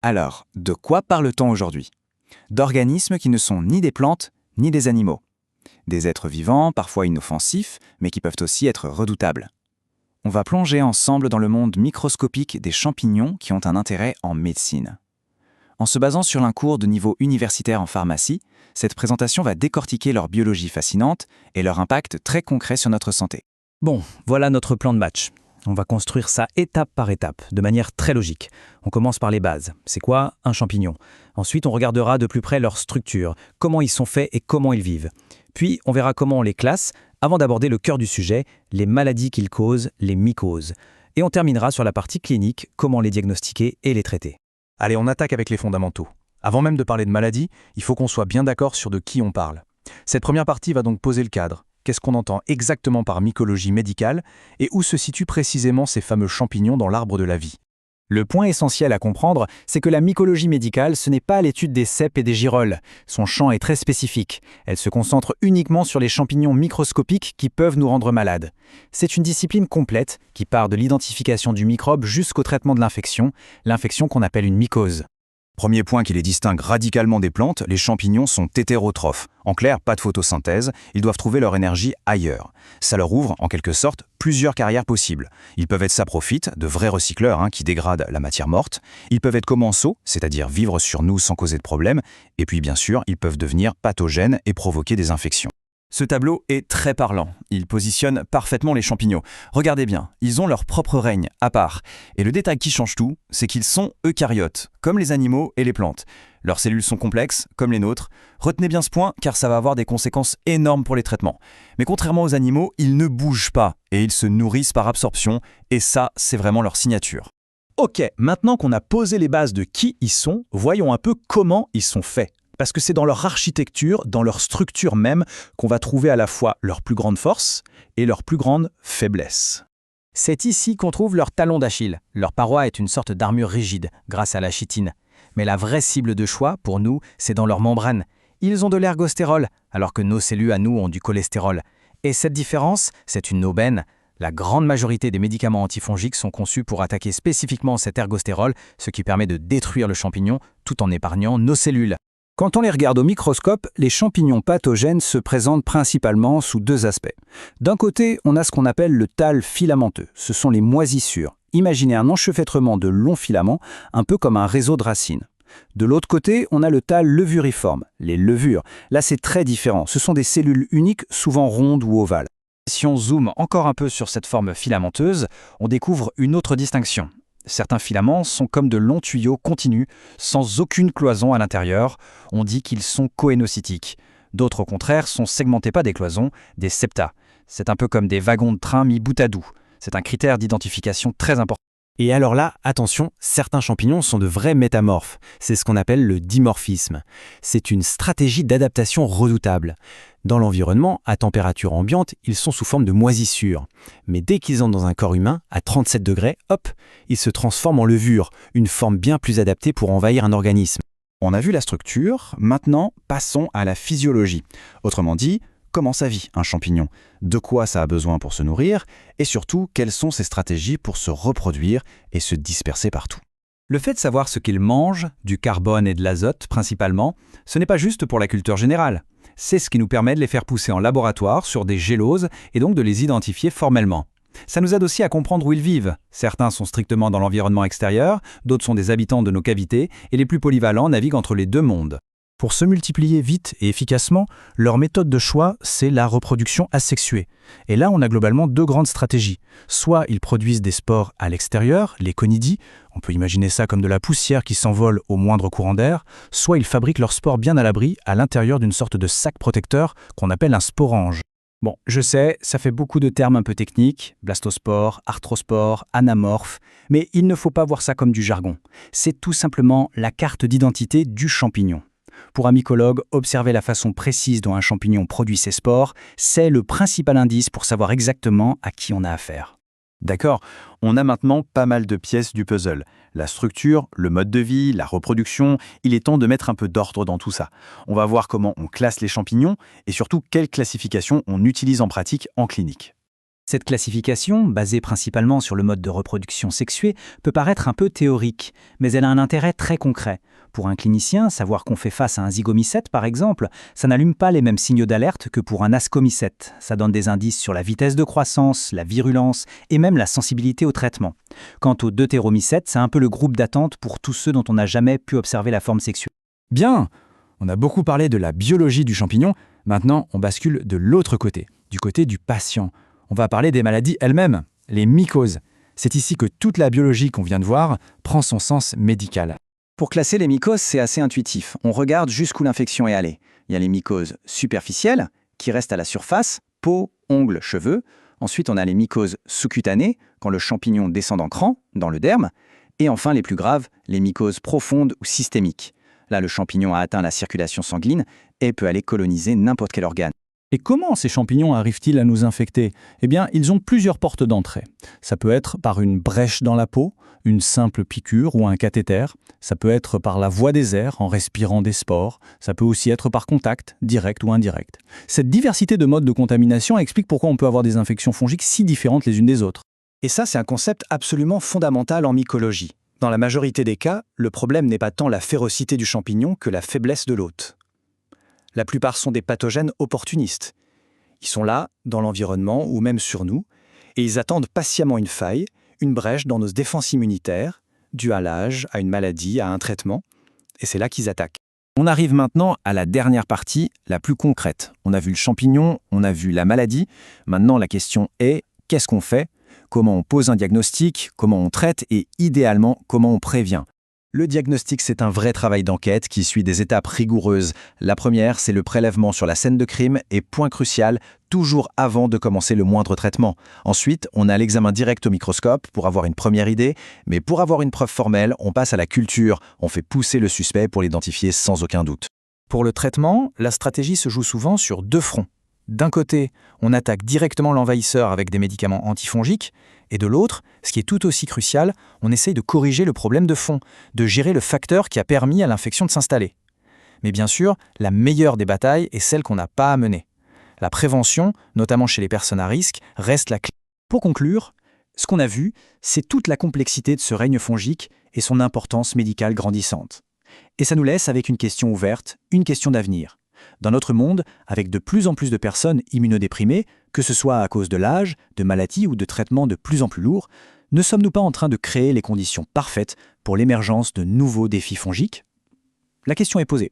Alors, de quoi parle-t-on aujourd'hui? D'organismes qui ne sont ni des plantes, ni des animaux. Des êtres vivants, parfois inoffensifs, mais qui peuvent aussi être redoutables. On va plonger ensemble dans le monde microscopique des champignons qui ont un intérêt en médecine. En se basant sur un cours de niveau universitaire en pharmacie, cette présentation va décortiquer leur biologie fascinante et leur impact très concret sur notre santé. Bon, voilà notre plan de match. On va construire ça étape par étape, de manière très logique. On commence par les bases. C'est quoi un champignon? Ensuite, on regardera de plus près leur structure, comment ils sont faits et comment ils vivent. Puis, on verra comment on les classe, avant d'aborder le cœur du sujet, les maladies qu'ils causent, les mycoses. Et on terminera sur la partie clinique, comment les diagnostiquer et les traiter. Allez, on attaque avec les fondamentaux. Avant même de parler de maladie, il faut qu'on soit bien d'accord sur de qui on parle. Cette première partie va donc poser le cadre. Qu'est-ce qu'on entend exactement par mycologie médicale et où se situent précisément ces fameux champignons dans l'arbre de la vie? Le point essentiel à comprendre, c'est que la mycologie médicale, ce n'est pas l'étude des cèpes et des girolles. Son champ est très spécifique. Elle se concentre uniquement sur les champignons microscopiques qui peuvent nous rendre malades. C'est une discipline complète qui part de l'identification du microbe jusqu'au traitement de l'infection qu'on appelle une mycose. Premier point qui les distingue radicalement des plantes, les champignons sont hétérotrophes. En clair, pas de photosynthèse, ils doivent trouver leur énergie ailleurs. Ça leur ouvre, en quelque sorte, plusieurs carrières possibles. Ils peuvent être saprophytes, de vrais recycleurs qui dégradent la matière morte. Ils peuvent être commensaux, c'est-à-dire vivre sur nous sans causer de problème. Et puis bien sûr, ils peuvent devenir pathogènes et provoquer des infections. Ce tableau est très parlant. Il positionne parfaitement les champignons. Regardez bien, ils ont leur propre règne, à part. Et le détail qui change tout, c'est qu'ils sont eucaryotes, comme les animaux et les plantes. Leurs cellules sont complexes, comme les nôtres. Retenez bien ce point, car ça va avoir des conséquences énormes pour les traitements. Mais contrairement aux animaux, ils ne bougent pas, et ils se nourrissent par absorption, et ça, c'est vraiment leur signature. Ok, maintenant qu'on a posé les bases de qui ils sont, voyons un peu comment ils sont faits. Parce que c'est dans leur architecture, dans leur structure même, qu'on va trouver à la fois leur plus grande force et leur plus grande faiblesse. C'est ici qu'on trouve leur talon d'Achille. Leur paroi est une sorte d'armure rigide, grâce à la chitine. Mais la vraie cible de choix, pour nous, c'est dans leur membrane. Ils ont de l'ergostérol, alors que nos cellules à nous ont du cholestérol. Et cette différence, c'est une aubaine. La grande majorité des médicaments antifongiques sont conçus pour attaquer spécifiquement cet ergostérol, ce qui permet de détruire le champignon tout en épargnant nos cellules. Quand on les regarde au microscope, les champignons pathogènes se présentent principalement sous deux aspects. D'un côté, on a ce qu'on appelle le thalle filamenteux. Ce sont les moisissures. Imaginez un enchevêtrement de longs filaments, un peu comme un réseau de racines. De l'autre côté, on a le thalle levuriforme, les levures. Là, c'est très différent. Ce sont des cellules uniques, souvent rondes ou ovales. Si on zoome encore un peu sur cette forme filamenteuse, on découvre une autre distinction. Certains filaments sont comme de longs tuyaux continus, sans aucune cloison à l'intérieur. On dit qu'ils sont cohénocytiques. D'autres, au contraire, sont segmentés pas des cloisons, des septa. C'est un peu comme des wagons de train mis bout à bout. C'est un critère d'identification très important. Et alors là, attention, certains champignons sont de vrais métamorphes. C'est ce qu'on appelle le dimorphisme. C'est une stratégie d'adaptation redoutable. Dans l'environnement, à température ambiante, ils sont sous forme de moisissures. Mais dès qu'ils entrent dans un corps humain, à 37 degrés, hop, ils se transforment en levure, une forme bien plus adaptée pour envahir un organisme. On a vu la structure, maintenant passons à la physiologie. Autrement dit, comment ça vit un champignon? De quoi ça a besoin pour se nourrir? Et surtout, quelles sont ses stratégies pour se reproduire et se disperser partout? Le fait de savoir ce qu'ils mangent, du carbone et de l'azote principalement, ce n'est pas juste pour la culture générale. C'est ce qui nous permet de les faire pousser en laboratoire sur des géloses et donc de les identifier formellement. Ça nous aide aussi à comprendre où ils vivent. Certains sont strictement dans l'environnement extérieur, d'autres sont des habitants de nos cavités, et les plus polyvalents naviguent entre les deux mondes. Pour se multiplier vite et efficacement, leur méthode de choix, c'est la reproduction asexuée. Et là, on a globalement deux grandes stratégies. Soit ils produisent des spores à l'extérieur, les conidies, on peut imaginer ça comme de la poussière qui s'envole au moindre courant d'air, soit ils fabriquent leurs spores bien à l'abri à l'intérieur d'une sorte de sac protecteur qu'on appelle un sporange. Bon, je sais, ça fait beaucoup de termes un peu techniques, blastospore, arthrospore, anamorphe, mais il ne faut pas voir ça comme du jargon. C'est tout simplement la carte d'identité du champignon. Pour un mycologue, observer la façon précise dont un champignon produit ses spores, c'est le principal indice pour savoir exactement à qui on a affaire. D'accord, on a maintenant pas mal de pièces du puzzle. La structure, le mode de vie, la reproduction, il est temps de mettre un peu d'ordre dans tout ça. On va voir comment on classe les champignons et surtout quelle classification on utilise en pratique en clinique. Cette classification, basée principalement sur le mode de reproduction sexuée, peut paraître un peu théorique, mais elle a un intérêt très concret. Pour un clinicien, savoir qu'on fait face à un zygomycète, par exemple, ça n'allume pas les mêmes signaux d'alerte que pour un ascomycète. Ça donne des indices sur la vitesse de croissance, la virulence et même la sensibilité au traitement. Quant aux deutéromycètes, c'est un peu le groupe d'attente pour tous ceux dont on n'a jamais pu observer la forme sexuelle. Bien! On a beaucoup parlé de la biologie du champignon, maintenant on bascule de l'autre côté, du côté du patient. On va parler des maladies elles-mêmes, les mycoses. C'est ici que toute la biologie qu'on vient de voir prend son sens médical. Pour classer les mycoses, c'est assez intuitif. On regarde jusqu'où l'infection est allée. Il y a les mycoses superficielles, qui restent à la surface, peau, ongles, cheveux. Ensuite, on a les mycoses sous-cutanées, quand le champignon descend d'un cran, dans le derme. Et enfin, les plus graves, les mycoses profondes ou systémiques. Là, le champignon a atteint la circulation sanguine et peut aller coloniser n'importe quel organe. Et comment ces champignons arrivent-ils à nous infecter? Eh bien, ils ont plusieurs portes d'entrée. Ça peut être par une brèche dans la peau, une simple piqûre ou un cathéter. Ça peut être par la voie des airs, en respirant des spores. Ça peut aussi être par contact, direct ou indirect. Cette diversité de modes de contamination explique pourquoi on peut avoir des infections fongiques si différentes les unes des autres. Et ça, c'est un concept absolument fondamental en mycologie. Dans la majorité des cas, le problème n'est pas tant la férocité du champignon que la faiblesse de l'hôte. La plupart sont des pathogènes opportunistes. Ils sont là, dans l'environnement ou même sur nous, et ils attendent patiemment une faille, une brèche dans nos défenses immunitaires, due à l'âge, à une maladie, à un traitement, et c'est là qu'ils attaquent. On arrive maintenant à la dernière partie, la plus concrète. On a vu le champignon, on a vu la maladie. Maintenant, la question est, qu'est-ce qu'on fait? Comment on pose un diagnostic? Comment on traite? Et idéalement, comment on prévient? Le diagnostic, c'est un vrai travail d'enquête qui suit des étapes rigoureuses. La première, c'est le prélèvement sur la scène de crime et, point crucial, toujours avant de commencer le moindre traitement. Ensuite, on a l'examen direct au microscope pour avoir une première idée, mais pour avoir une preuve formelle, on passe à la culture, on fait pousser le suspect pour l'identifier sans aucun doute. Pour le traitement, la stratégie se joue souvent sur deux fronts. D'un côté, on attaque directement l'envahisseur avec des médicaments antifongiques, et de l'autre, ce qui est tout aussi crucial, on essaye de corriger le problème de fond, de gérer le facteur qui a permis à l'infection de s'installer. Mais bien sûr, la meilleure des batailles est celle qu'on n'a pas à mener. La prévention, notamment chez les personnes à risque, reste la clé. Pour conclure, ce qu'on a vu, c'est toute la complexité de ce règne fongique et son importance médicale grandissante. Et ça nous laisse avec une question ouverte, une question d'avenir. Dans notre monde, avec de plus en plus de personnes immunodéprimées, que ce soit à cause de l'âge, de maladies ou de traitements de plus en plus lourds, ne sommes-nous pas en train de créer les conditions parfaites pour l'émergence de nouveaux défis fongiques? La question est posée.